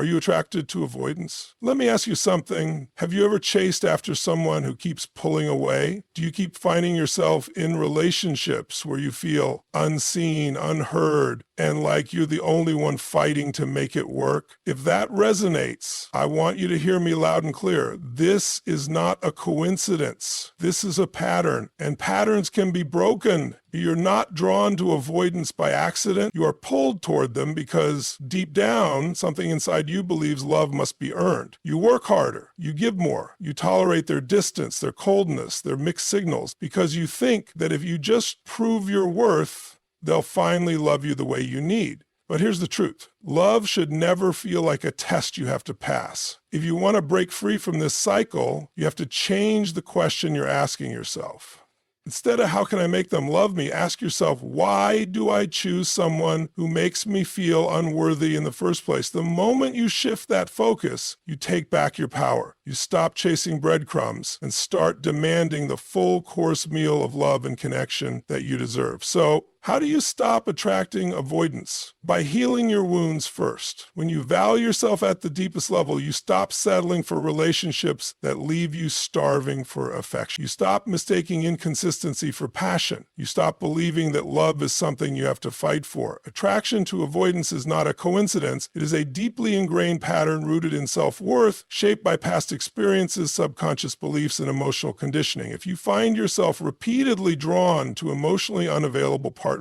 Are you attracted to avoidance? Let me ask you something. Have you ever chased after someone who keeps pulling away? Do you keep finding yourself in relationships where you feel unseen, unheard, and like you're the only one fighting to make it work? If that resonates, I want you to hear me loud and clear. This is not a coincidence. This is a pattern, and patterns can be broken. You're not drawn to avoidance by accident. You are pulled toward them because deep down, something inside you believes love must be earned. You work harder. You give more. You tolerate their distance, their coldness, their mixed signals, because you think that if you just prove your worth, they'll finally love you the way you need. But here's the truth. Love should never feel like a test you have to pass. If you want to break free from this cycle, you have to change the question you're asking yourself. Instead of how can I make them love me, ask yourself, why do I choose someone who makes me feel unworthy in the first place? The moment you shift that focus, you take back your power. You stop chasing breadcrumbs and start demanding the full course meal of love and connection that you deserve. So, how do you stop attracting avoidance? By healing your wounds first. When you value yourself at the deepest level, you stop settling for relationships that leave you starving for affection. You stop mistaking inconsistency for passion. You stop believing that love is something you have to fight for. Attraction to avoidance is not a coincidence. It is a deeply ingrained pattern rooted in self-worth, shaped by past experiences, subconscious beliefs, and emotional conditioning. If you find yourself repeatedly drawn to emotionally unavailable partners,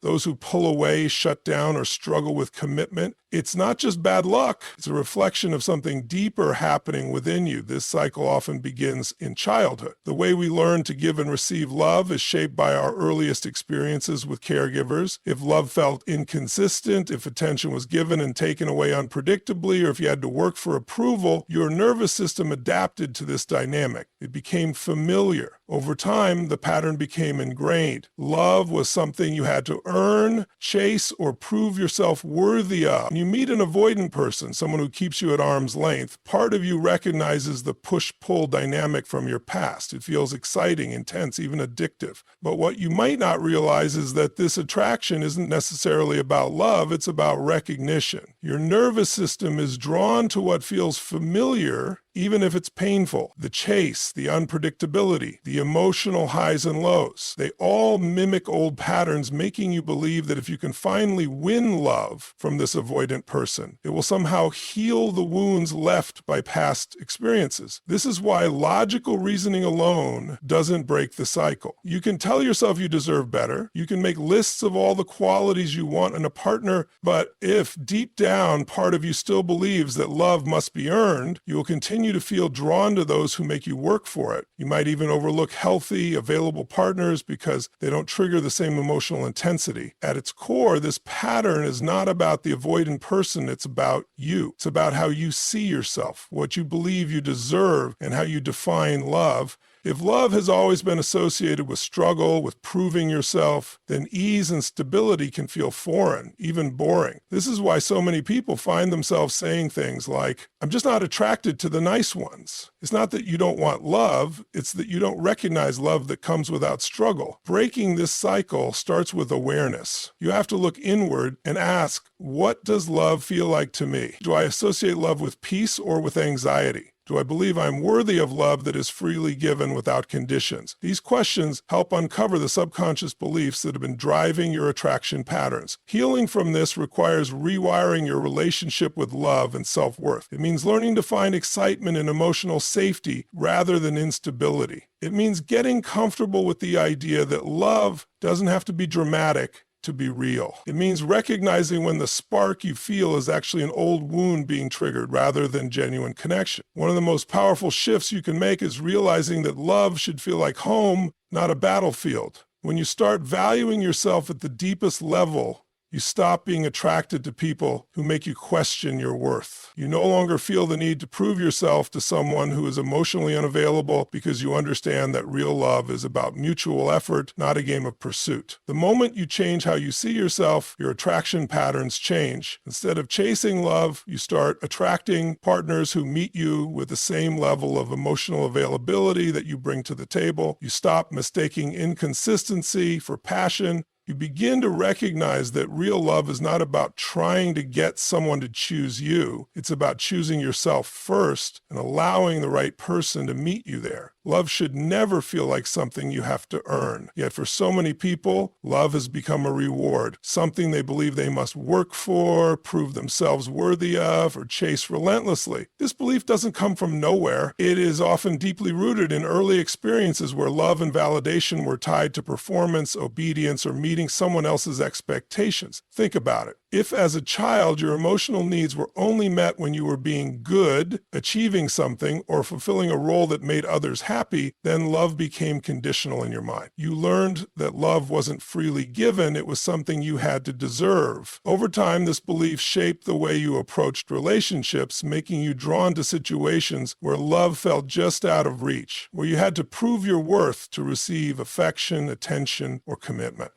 those who pull away, shut down, or struggle with commitment, it's not just bad luck. It's a reflection of something deeper happening within you. This cycle often begins in childhood. The way we learn to give and receive love is shaped by our earliest experiences with caregivers. If love felt inconsistent, if attention was given and taken away unpredictably, or if you had to work for approval, your nervous system adapted to this dynamic. It became familiar. Over time, the pattern became ingrained. Love was something you had to earn, chase, or prove yourself worthy of. When you meet an avoidant person, someone who keeps you at arm's length, part of you recognizes the push-pull dynamic from your past. It feels exciting, intense, even addictive. But what you might not realize is that this attraction isn't necessarily about love, it's about recognition. Your nervous system is drawn to what feels familiar, even if it's painful. The chase, the unpredictability, the emotional highs and lows, they all mimic old patterns, making you believe that if you can finally win love from this avoidant person, it will somehow heal the wounds left by past experiences. This is why logical reasoning alone doesn't break the cycle. You can tell yourself you deserve better. You can make lists of all the qualities you want in a partner, but if deep down part of you still believes that love must be earned, you will continue to feel drawn to those who make you work for it. You might even overlook healthy, available partners because they don't trigger the same emotional intensity. At its core, this pattern is not about the avoidant person, it's about you. It's about how you see yourself, what you believe you deserve, and how you define love. If love has always been associated with struggle, with proving yourself, then ease and stability can feel foreign, even boring. This is why so many people find themselves saying things like, I'm just not attracted to the nice ones. It's not that you don't want love, it's that you don't recognize love that comes without struggle. Breaking this cycle starts with awareness. You have to look inward and ask, what does love feel like to me? Do I associate love with peace or with anxiety? Do I believe I'm worthy of love that is freely given without conditions? These questions help uncover the subconscious beliefs that have been driving your attraction patterns. Healing from this requires rewiring your relationship with love and self-worth. It means learning to find excitement and emotional safety rather than instability. It means getting comfortable with the idea that love doesn't have to be dramatic to be real. It means recognizing when the spark you feel is actually an old wound being triggered rather than genuine connection. One of the most powerful shifts you can make is realizing that love should feel like home, not a battlefield. When you start valuing yourself at the deepest level, you stop being attracted to people who make you question your worth. You no longer feel the need to prove yourself to someone who is emotionally unavailable because you understand that real love is about mutual effort, not a game of pursuit. The moment you change how you see yourself, your attraction patterns change. Instead of chasing love, you start attracting partners who meet you with the same level of emotional availability that you bring to the table. You stop mistaking inconsistency for passion. You begin to recognize that real love is not about trying to get someone to choose you. It's about choosing yourself first and allowing the right person to meet you there. Love should never feel like something you have to earn. Yet for so many people, love has become a reward, something they believe they must work for, prove themselves worthy of, or chase relentlessly. This belief doesn't come from nowhere. It is often deeply rooted in early experiences where love and validation were tied to performance, obedience, or meeting someone else's expectations. Think about it. If as a child your emotional needs were only met when you were being good, achieving something, or fulfilling a role that made others happy, then love became conditional in your mind. You learned that love wasn't freely given, it was something you had to deserve. Over time, this belief shaped the way you approached relationships, making you drawn to situations where love felt just out of reach, where you had to prove your worth to receive affection, attention, or commitment.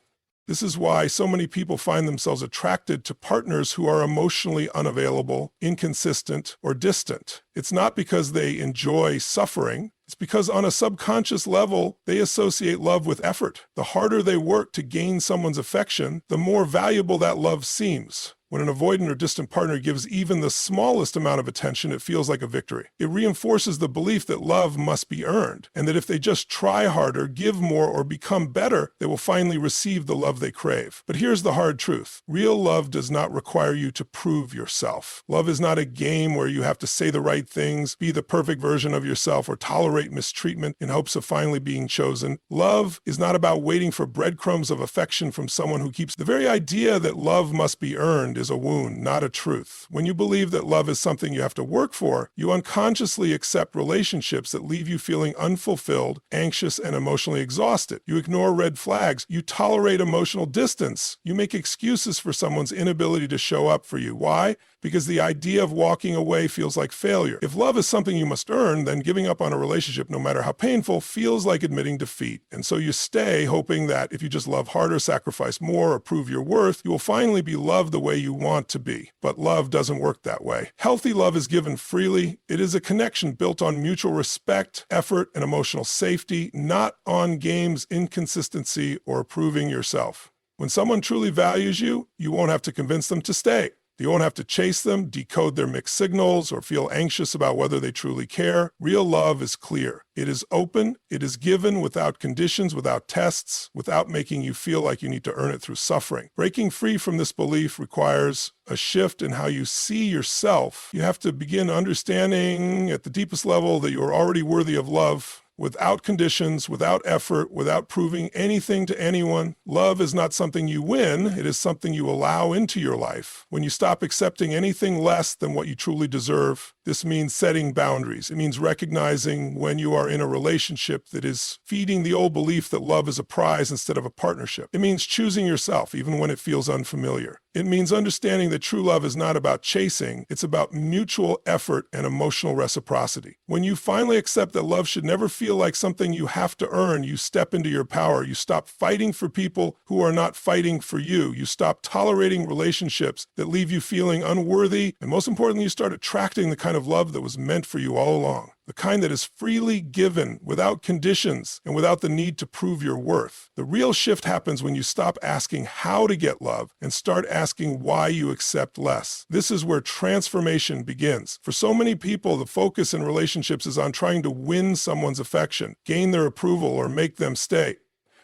This is why so many people find themselves attracted to partners who are emotionally unavailable, inconsistent, or distant. It's not because they enjoy suffering. It's because on a subconscious level, they associate love with effort. The harder they work to gain someone's affection, the more valuable that love seems. When an avoidant or distant partner gives even the smallest amount of attention, it feels like a victory. It reinforces the belief that love must be earned, and that if they just try harder, give more, or become better, they will finally receive the love they crave. But here's the hard truth. Real love does not require you to prove yourself. Love is not a game where you have to say the right things, be the perfect version of yourself, or tolerate mistreatment in hopes of finally being chosen. Love is not about waiting for breadcrumbs of affection from someone who keeps. The very idea that love must be earned is a wound, not a truth. When you believe that love is something you have to work for, you unconsciously accept relationships that leave you feeling unfulfilled, anxious, and emotionally exhausted. You ignore red flags. You tolerate emotional distance. You make excuses for someone's inability to show up for you. Why? Because the idea of walking away feels like failure. If love is something you must earn, then giving up on a relationship, no matter how painful, feels like admitting defeat. And so you stay, hoping that if you just love harder, sacrifice more, or prove your worth, you will finally be loved the way you want to be. But love doesn't work that way. Healthy love is given freely. It is a connection built on mutual respect, effort, and emotional safety, not on games, inconsistency, or proving yourself. When someone truly values you, you won't have to convince them to stay. You won't have to chase them, decode their mixed signals, or feel anxious about whether they truly care. Real love is clear. It is open. It is given without conditions, without tests, without making you feel like you need to earn it through suffering. Breaking free from this belief requires a shift in how you see yourself. You have to begin understanding at the deepest level that you are already worthy of love, without conditions, without effort, without proving anything to anyone. Love is not something you win, it is something you allow into your life. When you stop accepting anything less than what you truly deserve, this means setting boundaries. It means recognizing when you are in a relationship that is feeding the old belief that love is a prize instead of a partnership. It means choosing yourself even when it feels unfamiliar. It means understanding that true love is not about chasing, it's about mutual effort and emotional reciprocity. When you finally accept that love should never feel like something you have to earn, you step into your power. You stop fighting for people who are not fighting for you. You stop tolerating relationships that leave you feeling unworthy. And most importantly, you start attracting the kind of love that was meant for you all along. The kind that is freely given, without conditions, and without the need to prove your worth. The real shift happens when you stop asking how to get love and start asking why you accept less. This is where transformation begins. For so many people, the focus in relationships is on trying to win someone's affection, gain their approval, or make them stay.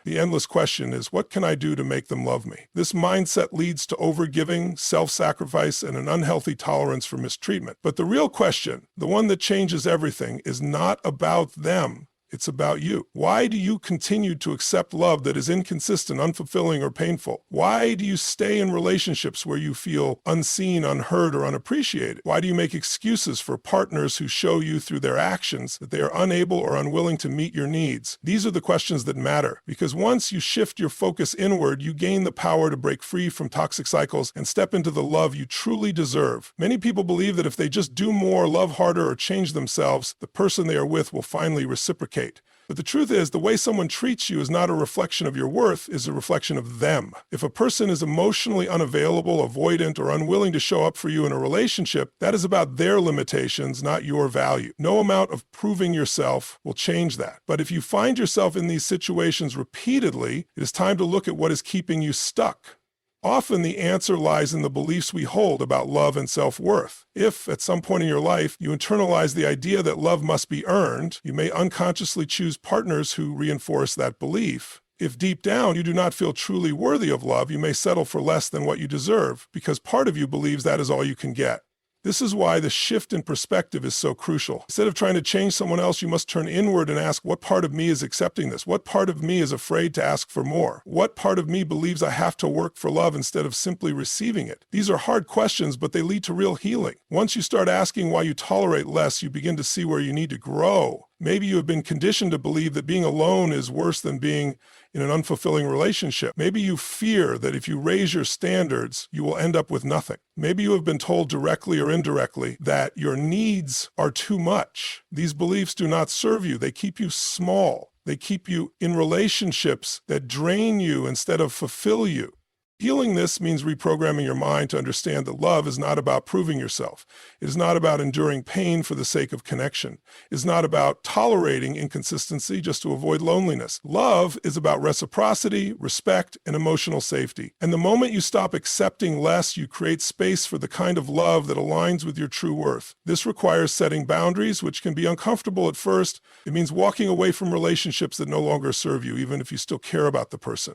The endless question is, what can I do to make them love me? This mindset leads to overgiving, self-sacrifice, and an unhealthy tolerance for mistreatment. But the real question, the one that changes everything, is not about them. It's about you. Why do you continue to accept love that is inconsistent, unfulfilling, or painful? Why do you stay in relationships where you feel unseen, unheard, or unappreciated? Why do you make excuses for partners who show you through their actions that they are unable or unwilling to meet your needs? These are the questions that matter, because once you shift your focus inward, you gain the power to break free from toxic cycles and step into the love you truly deserve. Many people believe that if they just do more, love harder, or change themselves, the person they are with will finally reciprocate. reciprocate. But the truth is, the way someone treats you is not a reflection of your worth, it's a reflection of them. If a person is emotionally unavailable, avoidant, or unwilling to show up for you in a relationship, that is about their limitations, not your value. No amount of proving yourself will change that. But if you find yourself in these situations repeatedly, it is time to look at what is keeping you stuck. Often the answer lies in the beliefs we hold about love and self-worth. If, at some point in your life, you internalize the idea that love must be earned, you may unconsciously choose partners who reinforce that belief. If deep down you do not feel truly worthy of love, you may settle for less than what you deserve, because part of you believes that is all you can get. This is why the shift in perspective is so crucial. Instead of trying to change someone else, you must turn inward and ask, what part of me is accepting this? What part of me is afraid to ask for more? What part of me believes I have to work for love instead of simply receiving it? These are hard questions, but they lead to real healing. Once you start asking why you tolerate less, you begin to see where you need to grow. Maybe you have been conditioned to believe that being alone is worse than being in an unfulfilling relationship. Maybe you fear that if you raise your standards, you will end up with nothing. Maybe you have been told directly or indirectly that your needs are too much. These beliefs do not serve you. They keep you small. They keep you in relationships that drain you instead of fulfill you. Healing this means reprogramming your mind to understand that love is not about proving yourself. It is not about enduring pain for the sake of connection. It is not about tolerating inconsistency just to avoid loneliness. Love is about reciprocity, respect, and emotional safety. And the moment you stop accepting less, you create space for the kind of love that aligns with your true worth. This requires setting boundaries, which can be uncomfortable at first. It means walking away from relationships that no longer serve you, even if you still care about the person.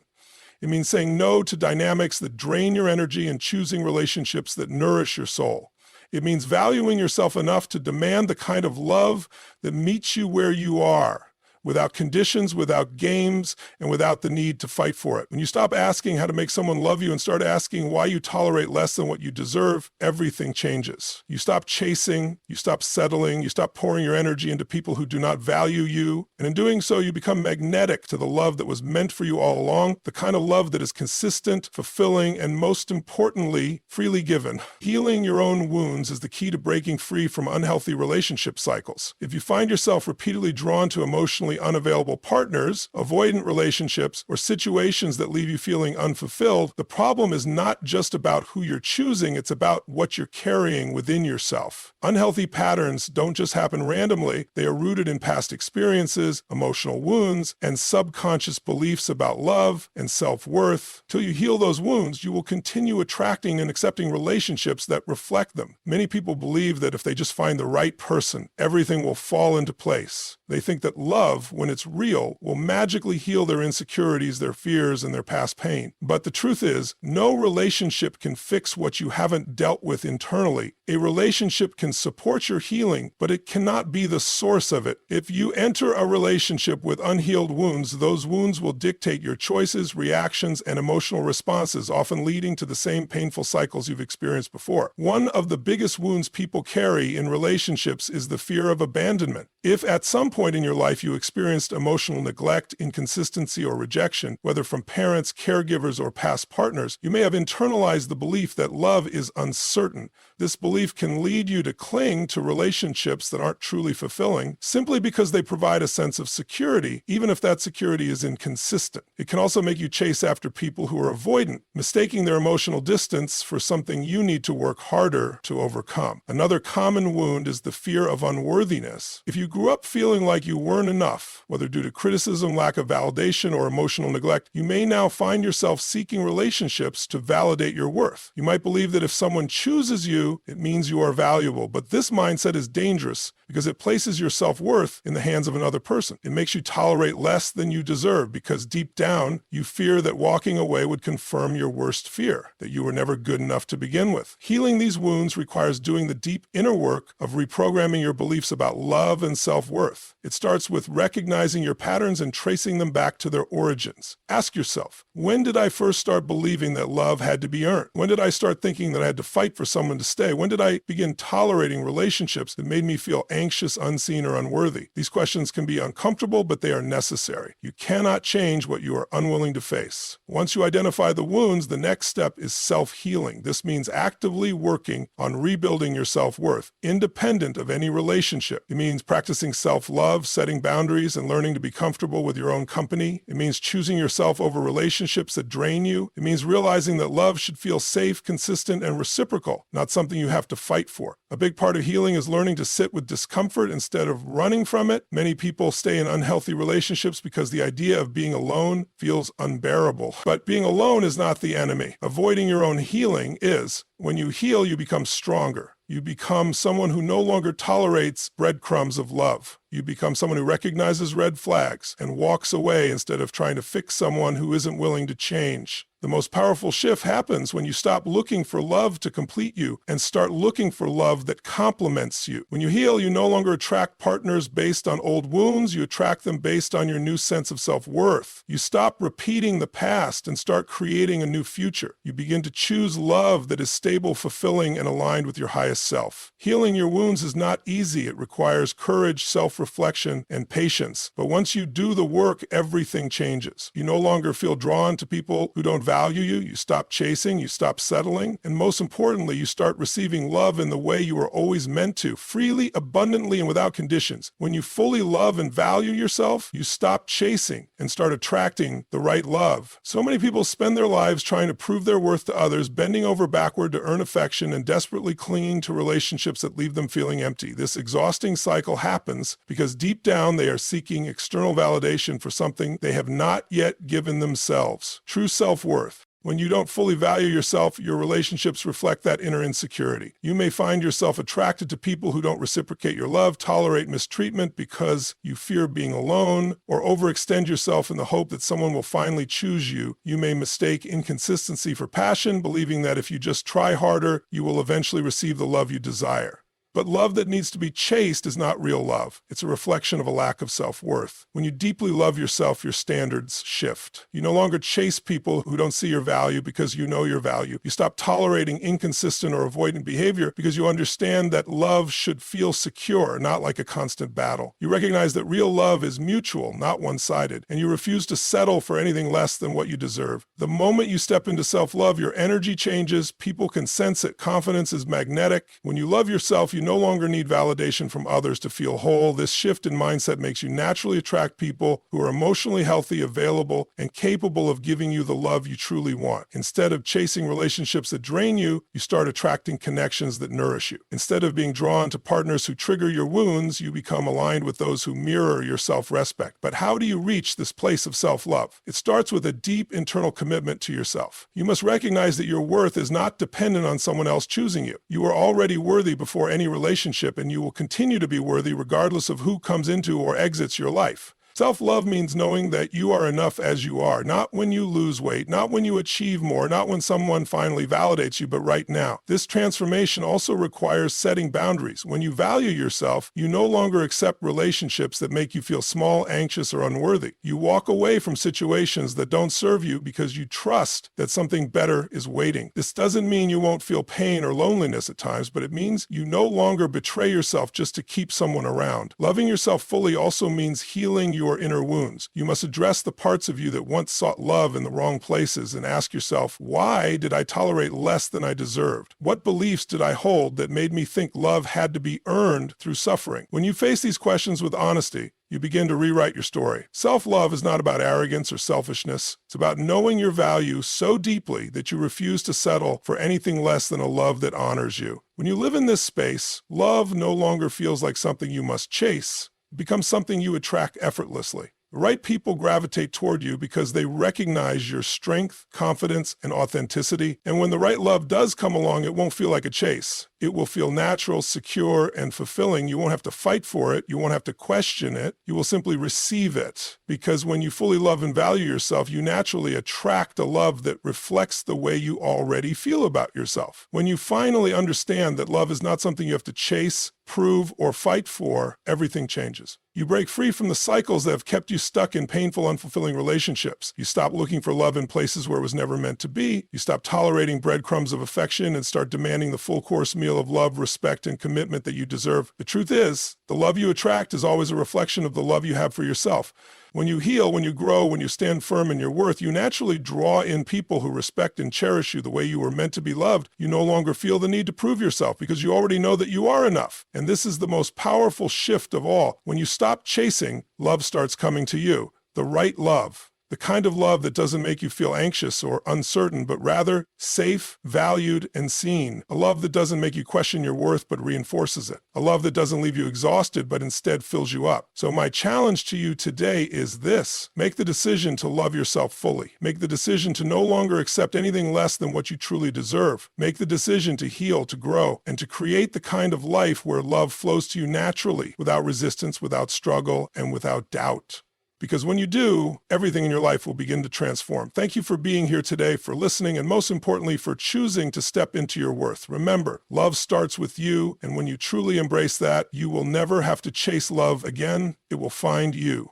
It means saying no to dynamics that drain your energy and choosing relationships that nourish your soul. It means valuing yourself enough to demand the kind of love that meets you where you are, without conditions, without games, and without the need to fight for it. When you stop asking how to make someone love you and start asking why you tolerate less than what you deserve, everything changes. You stop chasing, you stop settling, you stop pouring your energy into people who do not value you, and in doing so, you become magnetic to the love that was meant for you all along, the kind of love that is consistent, fulfilling, and most importantly, freely given. Healing your own wounds is the key to breaking free from unhealthy relationship cycles. If you find yourself repeatedly drawn to emotionally unavailable partners, avoidant relationships, or situations that leave you feeling unfulfilled, the problem is not just about who you're choosing, it's about what you're carrying within yourself. Unhealthy patterns don't just happen randomly, they are rooted in past experiences, emotional wounds, and subconscious beliefs about love and self-worth. Till you heal those wounds, you will continue attracting and accepting relationships that reflect them. Many people believe that if they just find the right person, everything will fall into place. They think that love, when it's real, will magically heal their insecurities, their fears, and their past pain. But the truth is, no relationship can fix what you haven't dealt with internally. A relationship can support your healing, but it cannot be the source of it. If you enter a relationship with unhealed wounds, those wounds will dictate your choices, reactions, and emotional responses, often leading to the same painful cycles you've experienced before. One of the biggest wounds people carry in relationships is the fear of abandonment. If at some point in your life you experienced emotional neglect, inconsistency, or rejection, whether from parents, caregivers, or past partners, you may have internalized the belief that love is uncertain. This belief can lead you to cling to relationships that aren't truly fulfilling simply because they provide a sense of security, even if that security is inconsistent. It can also make you chase after people who are avoidant, mistaking their emotional distance for something you need to work harder to overcome. Another common wound is the fear of unworthiness. If you grew up feeling like you weren't enough, whether due to criticism, lack of validation, or emotional neglect, you may now find yourself seeking relationships to validate your worth. You might believe that if someone chooses you, it means you are valuable, but this mindset is dangerous because it places your self-worth in the hands of another person. It makes you tolerate less than you deserve because deep down, you fear that walking away would confirm your worst fear, that you were never good enough to begin with. Healing these wounds requires doing the deep inner work of reprogramming your beliefs about love and self-worth. It starts with recognizing your patterns and tracing them back to their origins. Ask yourself, when did I first start believing that love had to be earned? When did I start thinking that I had to fight for someone to stay? When did I begin tolerating relationships that made me feel anxious, unseen, or unworthy? These questions can be uncomfortable, but they are necessary. You cannot change what you are unwilling to face. Once you identify the wounds, the next step is self-healing. This means actively working on rebuilding your self-worth, independent of any relationship. It means practicing self-love, setting boundaries, boundaries and learning to be comfortable with your own company. It means choosing yourself over relationships that drain you. It means realizing that love should feel safe, consistent, and reciprocal, not something you have to fight for. A big part of healing is learning to sit with discomfort instead of running from it. Many people stay in unhealthy relationships because the idea of being alone feels unbearable. But being alone is not the enemy. Avoiding your own healing is. When you heal, you become stronger. You become someone who no longer tolerates breadcrumbs of love. You become someone who recognizes red flags and walks away instead of trying to fix someone who isn't willing to change. The most powerful shift happens when you stop looking for love to complete you and start looking for love that complements you. When you heal, you no longer attract partners based on old wounds. You attract them based on your new sense of self-worth. You stop repeating the past and start creating a new future. You begin to choose love that is stable, fulfilling, and aligned with your highest self. Healing your wounds is not easy. It requires courage, self-reflection, and patience. But once you do the work, everything changes. You no longer feel drawn to people who don't value you. You stop chasing, you stop settling, and most importantly, you start receiving love in the way you were always meant to, freely, abundantly, and without conditions. When you fully love and value yourself, you stop chasing and start attracting the right love. So many people spend their lives trying to prove their worth to others, bending over backward to earn affection, and desperately clinging to relationships that leave them feeling empty. This exhausting cycle happens because deep down they are seeking external validation for something they have not yet given themselves. True self-worth. When you don't fully value yourself, your relationships reflect that inner insecurity. You may find yourself attracted to people who don't reciprocate your love, tolerate mistreatment because you fear being alone, or overextend yourself in the hope that someone will finally choose you. You may mistake inconsistency for passion, believing that if you just try harder, you will eventually receive the love you desire. But love that needs to be chased is not real love. It's a reflection of a lack of self-worth. When you deeply love yourself, your standards shift. You no longer chase people who don't see your value because you know your value. You stop tolerating inconsistent or avoidant behavior because you understand that love should feel secure, not like a constant battle. You recognize that real love is mutual, not one-sided, and you refuse to settle for anything less than what you deserve. The moment you step into self-love, your energy changes. People can sense it. Confidence is magnetic. When you love yourself, you no longer need validation from others to feel whole. This shift in mindset makes you naturally attract people who are emotionally healthy, available, and capable of giving you the love you truly want. Instead of chasing relationships that drain you, you start attracting connections that nourish you. Instead of being drawn to partners who trigger your wounds, you become aligned with those who mirror your self-respect. But how do you reach this place of self-love? It starts with a deep internal commitment to yourself. You must recognize that your worth is not dependent on someone else choosing you. You are already worthy before any relationship, and you will continue to be worthy regardless of who comes into or exits your life. Self-love means knowing that you are enough as you are, not when you lose weight, not when you achieve more, not when someone finally validates you, but right now. This transformation also requires setting boundaries. When you value yourself, you no longer accept relationships that make you feel small, anxious, or unworthy. You walk away from situations that don't serve you because you trust that something better is waiting. This doesn't mean you won't feel pain or loneliness at times, but it means you no longer betray yourself just to keep someone around. Loving yourself fully also means healing your inner wounds. You must address the parts of you that once sought love in the wrong places and ask yourself, why did I tolerate less than I deserved? What beliefs did I hold that made me think love had to be earned through suffering? When you face these questions with honesty, you begin to rewrite your story. Self-love is not about arrogance or selfishness. It's about knowing your value so deeply that you refuse to settle for anything less than a love that honors you. When you live in this space, love no longer feels like something you must chase. It becomes something you attract effortlessly. The right people gravitate toward you because they recognize your strength, confidence, and authenticity. And when the right love does come along, it won't feel like a chase. It will feel natural, secure, and fulfilling. You won't have to fight for it. You won't have to question it. You will simply receive it. Because when you fully love and value yourself, you naturally attract a love that reflects the way you already feel about yourself. When you finally understand that love is not something you have to chase, prove, or fight for, everything changes. You break free from the cycles that have kept you stuck in painful, unfulfilling relationships. You stop looking for love in places where it was never meant to be. You stop tolerating breadcrumbs of affection and start demanding the full-course meal of love, respect, and commitment that you deserve. The truth is, the love you attract is always a reflection of the love you have for yourself. When you heal, when you grow, when you stand firm in your worth, you naturally draw in people who respect and cherish you the way you were meant to be loved. You no longer feel the need to prove yourself because you already know that you are enough. And this is the most powerful shift of all. When you stop chasing, love starts coming to you. The right love. The kind of love that doesn't make you feel anxious or uncertain, but rather safe, valued, and seen. A love that doesn't make you question your worth, but reinforces it. A love that doesn't leave you exhausted, but instead fills you up. So my challenge to you today is this. Make the decision to love yourself fully. Make the decision to no longer accept anything less than what you truly deserve. Make the decision to heal, to grow, and to create the kind of life where love flows to you naturally, without resistance, without struggle, and without doubt. Because when you do, everything in your life will begin to transform. Thank you for being here today, for listening, and most importantly, for choosing to step into your worth. Remember, love starts with you, and when you truly embrace that, you will never have to chase love again. It will find you.